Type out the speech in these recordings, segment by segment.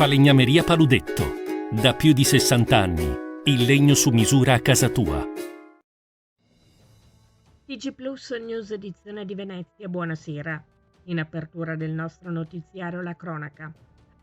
Falegnameria Paludetto. Da più di 60 anni. Il legno su misura a casa tua. TG Plus News edizione di Venezia, buonasera. In apertura del nostro notiziario la cronaca.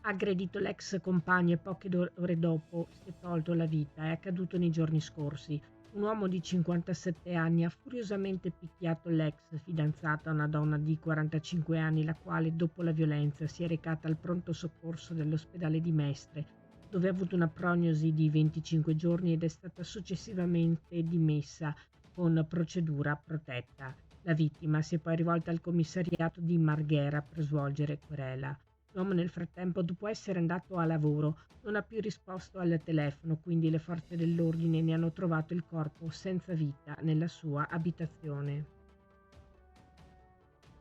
Aggredito l'ex compagno e poche ore dopo si è tolto la vita. È accaduto nei giorni scorsi. Un uomo di 57 anni ha furiosamente picchiato l'ex fidanzata, una donna di 45 anni, la quale dopo la violenza si è recata al pronto soccorso dell'ospedale di Mestre, dove ha avuto una prognosi di 25 giorni ed è stata successivamente dimessa con procedura protetta. La vittima si è poi rivolta al commissariato di Marghera per svolgere querela. L'uomo nel frattempo, dopo essere andato a lavoro, non ha più risposto al telefono, quindi le forze dell'ordine ne hanno trovato il corpo senza vita nella sua abitazione.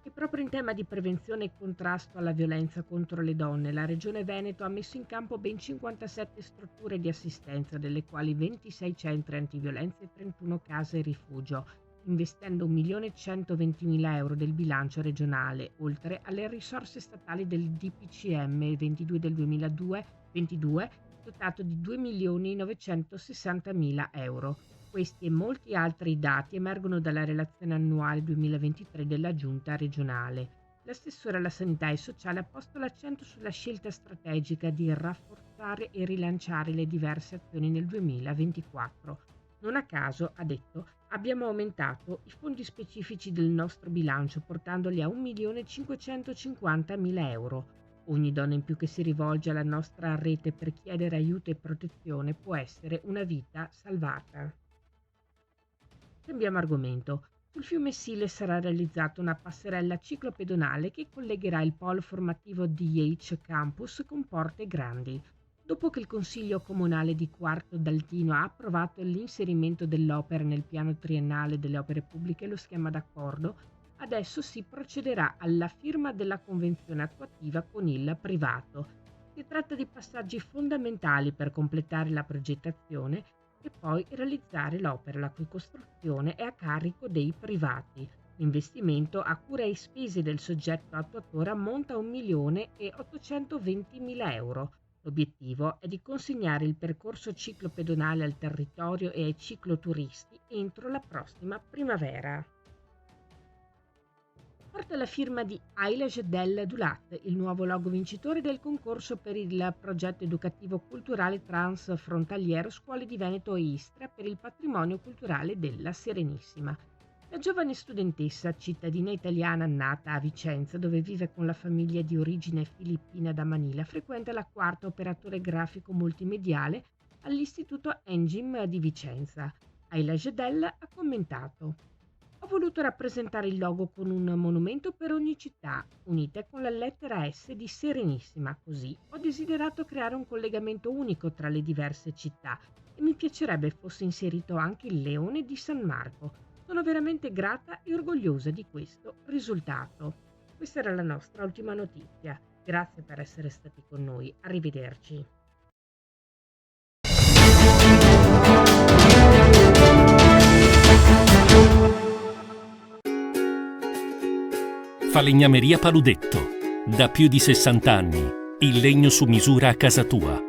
E proprio in tema di prevenzione e contrasto alla violenza contro le donne, la Regione Veneto ha messo in campo ben 57 strutture di assistenza, delle quali 26 centri antiviolenza e 31 case rifugio, investendo 1.120.000 euro del bilancio regionale, oltre alle risorse statali del DPCM 22 del 2022, dotato di 2.960.000 euro. Questi e molti altri dati emergono dalla relazione annuale 2023 della Giunta regionale. L'assessore alla sanità e sociale ha posto l'accento sulla scelta strategica di rafforzare e rilanciare le diverse azioni nel 2024. Non a caso, ha detto, abbiamo aumentato i fondi specifici del nostro bilancio portandoli a 1.550.000 euro. Ogni donna in più che si rivolge alla nostra rete per chiedere aiuto e protezione può essere una vita salvata. Cambiamo argomento. Sul fiume Sile sarà realizzata una passerella ciclopedonale che collegherà il polo formativo DH Campus con Porte Grandi. Dopo che il Consiglio Comunale di Quarto d'Altino ha approvato l'inserimento dell'opera nel piano triennale delle opere pubbliche e lo schema d'accordo, adesso si procederà alla firma della convenzione attuativa con il privato. Si tratta di passaggi fondamentali per completare la progettazione e poi realizzare l'opera, la cui costruzione è a carico dei privati. L'investimento a cura e spese del soggetto attuatore ammonta a 1.820.000 euro. L'obiettivo è di consegnare il percorso ciclopedonale al territorio e ai cicloturisti entro la prossima primavera. Porta la firma di Ailage del Dulat, il nuovo logo vincitore del concorso per il progetto educativo culturale transfrontaliero Scuole di Veneto e Istria per il patrimonio culturale della Serenissima. La giovane studentessa, cittadina italiana nata a Vicenza, dove vive con la famiglia di origine filippina da Manila, frequenta la quarta operatore grafico multimediale all'Istituto Engim di Vicenza. Ailage Del ha commentato: ho voluto rappresentare il logo con un monumento per ogni città, unite con la lettera S di Serenissima, così ho desiderato creare un collegamento unico tra le diverse città e mi piacerebbe fosse inserito anche il leone di San Marco. Sono veramente grata e orgogliosa di questo risultato. Questa era la nostra ultima notizia. Grazie per essere stati con noi. Arrivederci. Falegnameria Paludetto. Da più di 60 anni. Il legno su misura a casa tua.